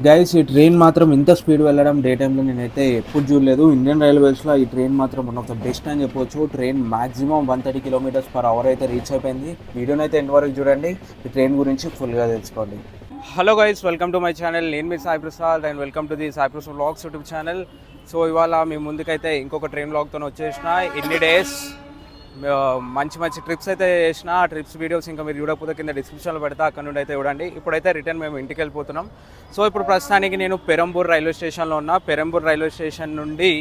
Guys ఈ train మాత్రం ఇంత స్పీడ్ వెళ్ళడం డే టైంలో నేనైతే ఎప్పుడు చూడలేదు. ఇండియన్ రైల్వేస్లో ఈ ట్రైన్ మాత్రం వన్ ఆఫ్ ద బెస్ట్ అని చెప్పొచ్చు. ట్రైన్ మాక్సిమం 130 km/h అయితే రీచ్ అయిపోయింది. వీడియోని అయితే ఎండ్ వరకు చూడండి, ఈ ట్రైన్ గురించి ఫుల్గా తెలుసుకోండి. Hello guys, welcome to my channel. నేను మీ Sai Prasad and welcome to the Sai Prasad vlogs YouTube channel. So ఇవాళ మీ ముందుకైతే ఇంకొక ట్రైన్ వ్లాగ్తో వచ్చేసిన. ఎన్ని డేస్ మంచి మంచి ట్రిప్స్ అయితే చేసిన. ఆ ట్రిప్స్ వీడియోస్ ఇంకా మీరు చూడకపోతే కింద డిస్క్రిప్షన్లో పెడతా, అక్కడ నుండి అయితే చూడండి. ఇప్పుడైతే రిటర్న్ మేము ఇంటికి వెళ్ళిపోతున్నాం. సో ఇప్పుడు ప్రస్తుతానికి నేను పెరంబూర్ రైల్వే స్టేషన్లో ఉన్నా. పెరంబూర్ రైల్వే స్టేషన్ నుండి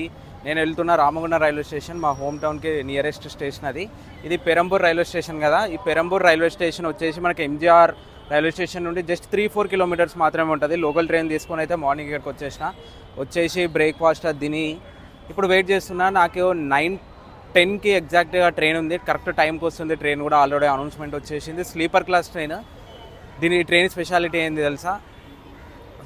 నేను వెళ్తున్న రామగుండం రైల్వే స్టేషన్, మా హోమ్ టౌన్కి నియరెస్ట్ స్టేషన్ అది. ఇది పెరంబూర్ రైల్వే స్టేషన్ కదా. ఈ పెరంబూర్ రైల్వే స్టేషన్ వచ్చేసి మనకి ఎంజీఆర్ రైల్వే స్టేషన్ నుండి జస్ట్ 3-4 కిలోమీటర్స్ మాత్రమే ఉంటుంది. లోకల్ ట్రైన్ తీసుకొని అయితే మార్నింగ్ ఇక్కడికి వచ్చేసి బ్రేక్ఫాస్ట్ అది తిని ఇప్పుడు వెయిట్ చేస్తున్నా. నాకు 9:10కి ఎగ్జాక్ట్గా ట్రైన్ ఉంది. కరెక్ట్ టైంకి వస్తుంది ట్రైన్ కూడా. ఆల్రెడీ అనౌన్స్మెంట్ వచ్చేసింది. Sleeper class train. దీని ట్రైన్ స్పెషాలిటీ ఏంది తెలుసా?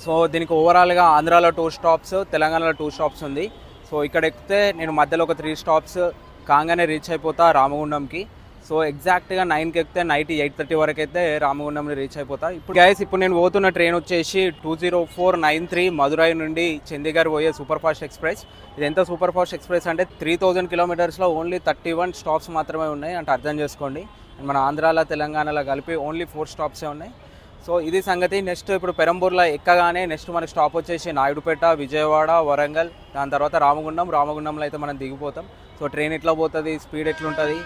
సో దీనికి ఓవరాల్గా ఆంధ్రాలో 2 స్టాప్స్, తెలంగాణలో 2 స్టాప్స్ ఉంది. సో ఇక్కడ ఎక్కితే నేను మధ్యలో ఒక 3 స్టాప్స్ కాగానే రీచ్ అయిపోతా రామగుండంకి. సో ఎగ్జాక్ట్గా 9కి ఎక్కితే నైట్ 8:30 వరకు అయితే రామగుండంలో రీచ్ అయిపోతా. ఇప్పుడు నేను పోతున్న ట్రైన్ వచ్చేసి 20493 మదురై నుండి చండీగఢ్ పోయే సూపర్ ఫాస్ట్ ఎక్స్ప్రెస్. ఇది ఎంత సూపర్ ఫాస్ట్ ఎక్స్ప్రెస్ అంటే 3000 కిలోమీటర్స్లో ఓన్లీ 31 స్టాప్స్ మాత్రమే ఉన్నాయి అంటే అర్థం చేసుకోండి. మన ఆంధ్రాలో తెలంగాణలో కలిపి ఓన్లీ 4 స్టాప్సే ఉన్నాయి. సో ఇది సంగతి. నెక్స్ట్ ఇప్పుడు పెరంబూర్లో ఎక్కగానే నెక్స్ట్ మనకి స్టాప్ వచ్చేసి నాయుడుపేట, విజయవాడ, వరంగల్, దాని తర్వాత రామగుండంలో అయితే మనం దిగిపోతాం. సో ట్రైన్ ఎట్లా పోతుంది, స్పీడ్ ఎట్లుంటుంది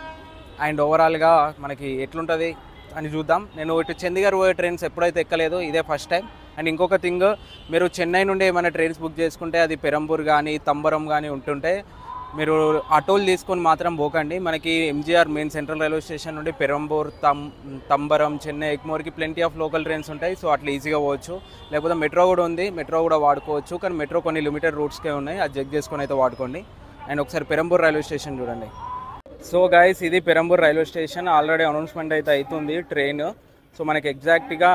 అండ్ ఓవరాల్గా మనకి ఎట్లుంటుంది అని చూద్దాం. నేను ఇటు చండీగఢ్ పోయే ట్రైన్స్ ఎప్పుడైతే ఎక్కలేదు, ఇదే ఫస్ట్ టైం. అండ్ ఇంకొక థింగ్, మీరు చెన్నై నుండి ఏమైనా ట్రైన్స్ బుక్ చేసుకుంటే అది పెరంబూర్ కానీ తంబరం కానీ ఉంటుంటే మీరు ఆటోలు తీసుకొని మాత్రం పోకండి. మనకి MGR main central railway station నుండి పెరంబూర్, తంబరం, చెన్నై, ఎగ్మోర్కి ప్లెంటీ ఆఫ్ లోకల్ ట్రైన్స్ ఉంటాయి. సో అట్లా ఈజీగా పోవచ్చు. లేకపోతే మెట్రో కూడా ఉంది, మెట్రో కూడా వాడుకోవచ్చు. కానీ మెట్రో కొన్ని లిమిటెడ్ రూట్స్కే ఉన్నాయి, అది చెక్ చేసుకొని అయితే వాడుకోండి. అండ్ ఒకసారి పెరంబూర్ రైల్వే స్టేషన్ చూడండి. సో గైస్ ఇది Perambur railway station. Already announcement అయితే అవుతుంది ట్రైన్. సో మనకి ఎగ్జాక్ట్గా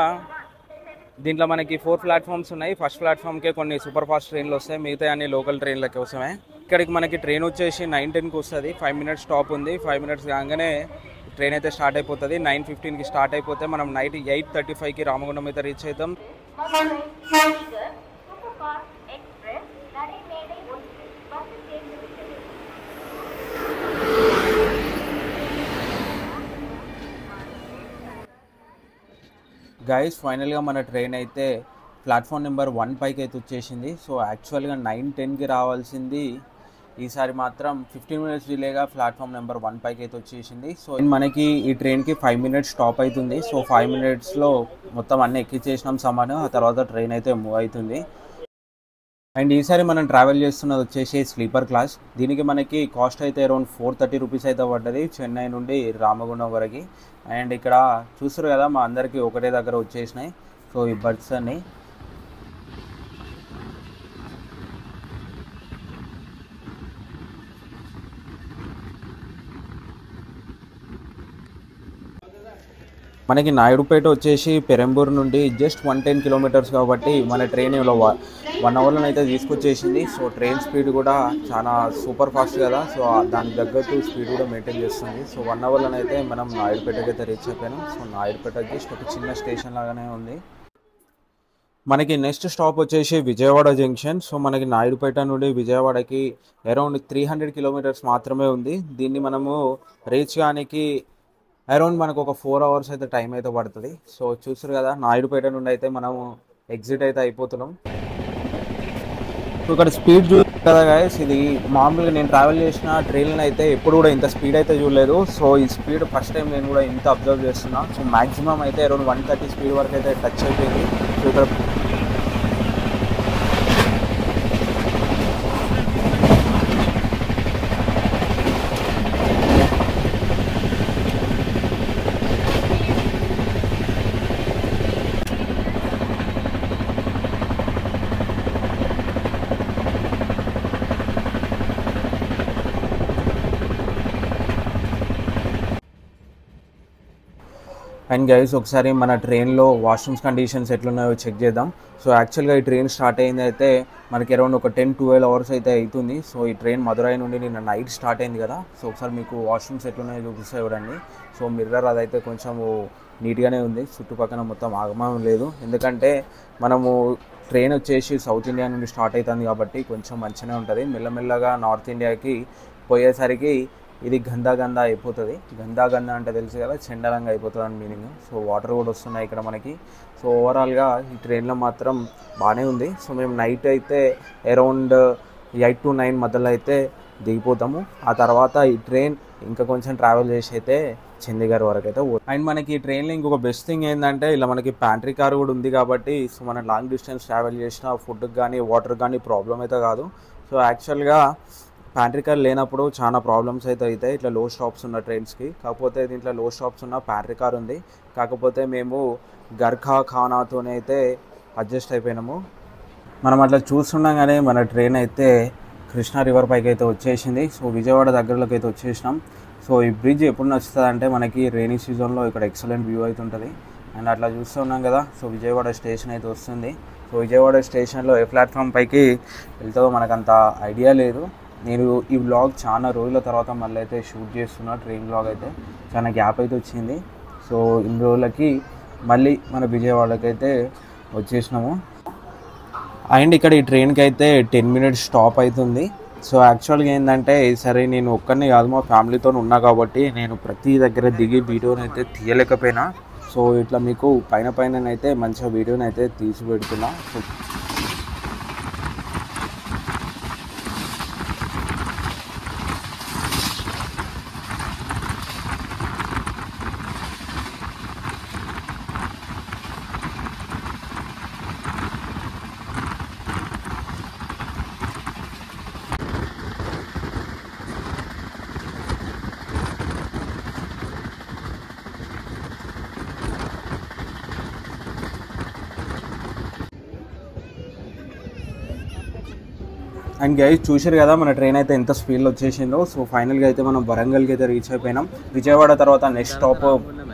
దీంట్లో మనకి 4 ప్లాట్ఫామ్స్ ఉన్నాయి. ఫస్ట్ ప్లాట్ఫామ్కే కొన్ని సూపర్ ఫాస్ట్ ట్రైన్లు వస్తాయి, మిగతా అన్ని లోకల్ ట్రైన్ల కోసమే. ఇక్కడికి మనకి ట్రైన్ వచ్చేసి 9:10కి వస్తుంది. 5 మినిట్స్ స్టాప్ ఉంది. 5 మినిట్స్ కాగానే ట్రైన్ అయితే స్టార్ట్ అయిపోతుంది. 9:15కి స్టార్ట్ అయిపోతే మనం నైట్ 8:35కి రామగుండం అయితే రీచ్ అవుతాం. గైస్ ఫైనల్గా మన ట్రైన్ అయితే ప్లాట్ఫామ్ నెంబర్ 1 పైకి అయితే వచ్చేసింది. సో యాక్చువల్గా 9:10కి రావాల్సింది ఈసారి మాత్రం 15 మినిట్స్ డిలేగా ప్లాట్ఫామ్ నెంబర్ 1 పైకి అయితే వచ్చేసింది. సో మనకి ఈ ట్రైన్కి 5 మినిట్స్ స్టాప్ అవుతుంది. సో 5 మినిట్స్లో మొత్తం అన్నీ ఎక్కించేసినాం సామాను. ఆ తర్వాత ట్రైన్ అయితే మూవ్ అవుతుంది. అండ్ ఈసారి మనం ట్రావెల్ చేస్తున్నది వచ్చేసి స్లీపర్ క్లాస్. దీనికి మనకి కాస్ట్ అయితే అరౌండ్ 430 రూపీస్ అయితే పడ్డది చెన్నై నుండి రామగుండం వరకు. అండ్ ఇక్కడ చూస్తారు కదా, మా అందరికీ ఒకటే దగ్గర వచ్చేసినాయి. సో ఈ బర్డ్స్ అన్ని మనకి నాయుడుపేట వచ్చేసి పెరంబూర్ నుండి జస్ట్ 110 కిలోమీటర్స్ కాబట్టి మన ట్రైన్ 1 అవర్లో అయితే తీసుకొచ్చేసింది. సో ట్రైన్ స్పీడ్ కూడా చాలా సూపర్ ఫాస్ట్ కదా. సో దానికి తగ్గట్టు స్పీడ్ కూడా మెయింటైన్ చేస్తుంది. సో 1 అవర్లో అయితే మనం నాయుడుపేటకి అయితే రీచ్ అయిపోయినాం. సో నాయుడుపేట జస్ట్ ఒక చిన్న స్టేషన్ లాగానే ఉంది. మనకి నెక్స్ట్ స్టాప్ వచ్చేసి విజయవాడ జంక్షన్. సో మనకి నాయుడుపేట నుండి విజయవాడకి అరౌండ్ 300 కిలోమీటర్స్ మాత్రమే ఉంది. దీన్ని మనము రీచ్ కానికి అరౌండ్ మనకు ఒక 4 అవర్స్ అయితే టైం అయితే పడుతుంది. సో చూస్తారు కదా, నాయుడుపేట నుండి అయితే మనము ఎగ్జిట్ అయితే అయిపోతున్నాం. ఇక్కడ స్పీడ్ చూస్తారు కదా గైస్, ఇది మామూలుగా నేను ట్రావెల్ చేసిన ట్రైన్లను అయితే ఎప్పుడు కూడా ఇంత స్పీడ్ అయితే చూడలేదు. సో ఈ స్పీడ్ ఫస్ట్ టైం నేను కూడా ఇంత అబ్జర్వ్ చేస్తున్నా. సో మ్యాక్సిమం అయితే అరౌండ్ 130 స్పీడ్ వరకు అయితే టచ్ అయిపోయింది. సో ఇక్కడ అండ్ గైస్ ఒకసారి మన ట్రైన్లో వాష్రూమ్స్ కండిషన్స్ ఎట్లున్నాయో చెక్ చేద్దాం. సో యాక్చువల్గా ఈ ట్రైన్ స్టార్ట్ అయింది అయితే మనకి అరౌండ్ ఒక 10-12 అవర్స్ అయితే అవుతుంది. సో ఈ ట్రైన్ మదురై నుండి నిన్న నైట్ స్టార్ట్ అయింది కదా. సో ఒకసారి మీకు వాష్రూమ్స్ ఎట్లున్నాయో చూపిస్తే చూడండి. సో మిర్రర్ అదైతే కొంచెము నీట్గానే ఉంది, చుట్టుపక్కల మొత్తం ఆగమనం లేదు. ఎందుకంటే మనము ట్రైన్ వచ్చేసి సౌత్ ఇండియా నుండి స్టార్ట్ అవుతుంది కాబట్టి కొంచెం మంచిగానే ఉంటుంది. మెల్లమెల్లగా నార్త్ ఇండియాకి పోయేసరికి ఇది గందా అయిపోతుంది. గందా అంటే తెలుసు కదా, చెండలంగా అయిపోతుంది అని మీనింగ్. సో వాటర్ కూడా వస్తున్నాయి ఇక్కడ మనకి. సో ఓవరాల్గా ఈ ట్రైన్లో మాత్రం బాగానే ఉంది. సో మేము నైట్ అయితే అరౌండ్ 8 to 9 మధ్యలో అయితే దిగిపోతాము. ఆ తర్వాత ఈ ట్రైన్ ఇంకా కొంచెం ట్రావెల్ చేసి అయితే చండీగఢ్ వరకు అయితే అండ్ మనకి ఈ ట్రైన్లో ఇంకొక బెస్ట్ థింగ్ ఏంటంటే ఇలా మనకి ప్యాంట్రీ కార్ కూడా ఉంది కాబట్టి సో మనం లాంగ్ డిస్టెన్స్ ట్రావెల్ చేసిన ఫుడ్కి కానీ వాటర్ కానీ ప్రాబ్లం అయితే కాదు. సో యాక్చువల్గా ప్యాంట్రీ కార్ లేనప్పుడు చాలా ప్రాబ్లమ్స్ అయితే అవుతాయి ఇట్లా లో స్టాప్స్ ఉన్న ట్రైన్స్కి. కాకపోతే దీంట్లో లో స్టాప్స్ ఉన్న ప్యాంట్రీ కార్ ఉంది. కాకపోతే మేము గర్ఖా ఖానాతోనే అయితే అడ్జస్ట్ అయిపోయినాము. మనం అట్లా చూస్తుండగానే మన ట్రైన్ అయితే కృష్ణా రివర్ పైకి అయితే వచ్చేసింది. సో విజయవాడ దగ్గరలోకి అయితే వచ్చేసినాం. సో ఈ బ్రిడ్జ్ ఎప్పుడు నచ్చుతుంది అంటే మనకి రైనీ సీజన్లో ఇక్కడ ఎక్సలెంట్ వ్యూ అయితే ఉంటుంది. అండ్ అట్లా చూస్తూ ఉన్నాం కదా, సో విజయవాడ స్టేషన్ అయితే వస్తుంది. సో విజయవాడ స్టేషన్లో ఏ ప్లాట్ఫామ్ పైకి వెళ్తుందో మనకంత ఐడియా లేదు. నేను ఈ వ్లాగ్ చాలా రోజుల తర్వాత మళ్ళీ అయితే షూట్ చేస్తున్నా. ట్రైన్ వ్లాగ్ అయితే చాలా గ్యాప్ అయితే వచ్చింది. సో ఇన్ని రోజులకి మళ్ళీ మన విజయవాడకి అయితే వచ్చేసినాము. అండ్ ఇక్కడ ఈ ట్రైన్కి అయితే 10 minutes స్టాప్ అవుతుంది. సో యాక్చువల్గా ఏంటంటే సరే నేను ఒక్కరిని కాదు మా ఫ్యామిలీతో ఉన్నా కాబట్టి నేను ప్రతి దగ్గర దిగి వీడియోని అయితే తీయలేకపోయినా. సో ఇట్లా మీకు పైననైతే మంచిగా వీడియోని అయితే తీసి పెడుతున్నా. సో అండ్ గైస్ చూసారు కదా మన ట్రైన్ అయితే ఎంత స్పీడ్లో వచ్చేసిందో. సో ఫైనల్గా అయితే మనం వరంగల్కి అయితే రీచ్ అయిపోయినాం. విజయవాడ తర్వాత నెక్స్ట్ స్టాప్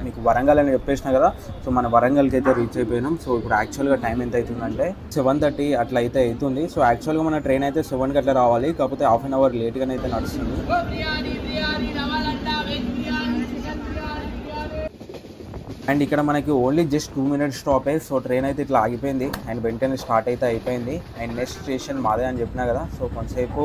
మీకు వరంగల్ అని చెప్పేసిన కదా. సో మన వరంగల్కి అయితే రీచ్ అయిపోయినాం. సో ఇప్పుడు యాక్చువల్గా టైం ఎంత అవుతుందంటే 7:30 అట్లా అయితే అవుతుంది. సో యాక్చువల్గా మన ట్రైన్ అయితే 7కి అట్లా రావాలి. కాకపోతే హాఫ్ అన్ అవర్ లేట్గానే అయితే నడుస్తుంది. అండ్ ఇక్కడ మనకి ఓన్లీ జస్ట్ 2 minutes స్టాపే. సో ట్రైన్ అయితే ఇట్లా ఆగిపోయింది అండ్ వెంటనే స్టార్ట్ అయితే అయిపోయింది. అండ్ నెక్స్ట్ స్టేషన్ మాదే అని చెప్పినా కదా. సో కొంతసేపు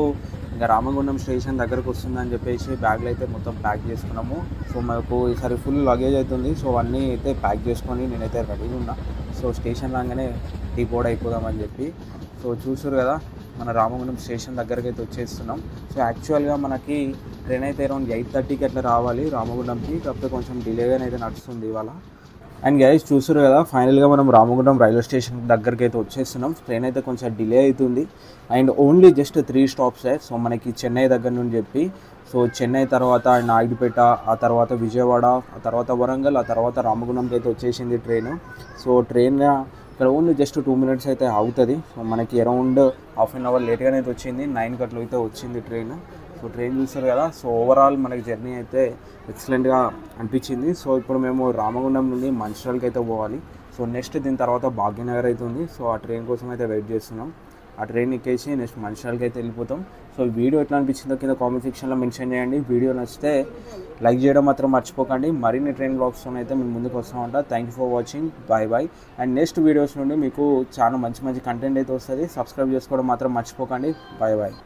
ఇంకా రామగుండం స్టేషన్ దగ్గరకు వస్తుందని చెప్పేసి బ్యాగ్లు అయితే మొత్తం ప్యాక్ చేసుకున్నాము. సో మాకు ఈసారి ఫుల్ లగేజ్ అవుతుంది. సో అన్నీ అయితే ప్యాక్ చేసుకొని నేనైతే రెడీగా ఉన్నా. సో స్టేషన్ రాగానే డీపోర్ట్ అయిపోదామని చెప్పి. సో చూసారు కదా మన రామగుండం స్టేషన్ దగ్గరికి అయితే వచ్చేస్తున్నాం. సో యాక్చువల్గా మనకి ట్రైన్ అయితే అరౌండ్ 8:30కి అట్లా రావాలి రామగుండంకి. కాకపోతే కొంచెం డిలేగానే అయితే నడుస్తుంది ఇవాళ. అండ్ గైస్ చూసారు కదా ఫైనల్గా మనం రామగుండం రైల్వే స్టేషన్ దగ్గరికి అయితే వచ్చేస్తున్నాం. ట్రైన్ అయితే కొంచెం డిలే అవుతుంది. And only just 3 stops. So మనకి చెన్నై దగ్గర నుండి చెప్పి సో చెన్నై తర్వాత నాయుడుపేట, ఆ తర్వాత విజయవాడ, ఆ తర్వాత వరంగల్, ఆ తర్వాత రామగుండంకి అయితే వచ్చేసింది ట్రైన్. సో ట్రైన్ ఇక్కడ ఓన్లీ జస్ట్ 2 minutes అయితే అవుతుంది. సో మనకి అరౌండ్ హాఫ్ అన్ అవర్ లేట్గానే అయితే వచ్చింది. 9 గంటలు అయితే వచ్చింది ట్రైన్. సో ట్రైన్ చూస్తారు కదా. సో ఓవరాల్ మనకి జర్నీ అయితే ఎక్సలెంట్గా అనిపించింది. సో ఇప్పుడు మేము రామగుండం నుండి మంచిర్యాలకి అయితే పోవాలి. సో నెక్స్ట్ దీని తర్వాత భాగ్యనగర్ అయితే ఉంది. సో ఆ ట్రైన్ కోసం అయితే వెయిట్ చేస్తున్నాం. ఆ ట్రైన్ ఎక్కేసి నెక్స్ట్ మంచిర్యాలకి అయితే వెళ్ళిపోతాం. సో ఈ వీడియో ఎట్లా అనిపించిందో కింద కామెంట్ సెక్షన్లో మెన్షన్ చేయండి. వీడియో నచ్చితే లైక్ చేయడం మాత్రం మర్చిపోకండి. మరిన్ని ట్రైన్ బ్లాగ్స్తో అయితే మేము ముందుకు వస్తామంట. Thank you for watching. Bye. And next videos నుండి మీకు చాలా మంచి కంటెంట్ అయితే వస్తుంది. సబ్స్క్రైబ్ చేసుకోవడం మాత్రం మర్చిపోకండి. బాయ్.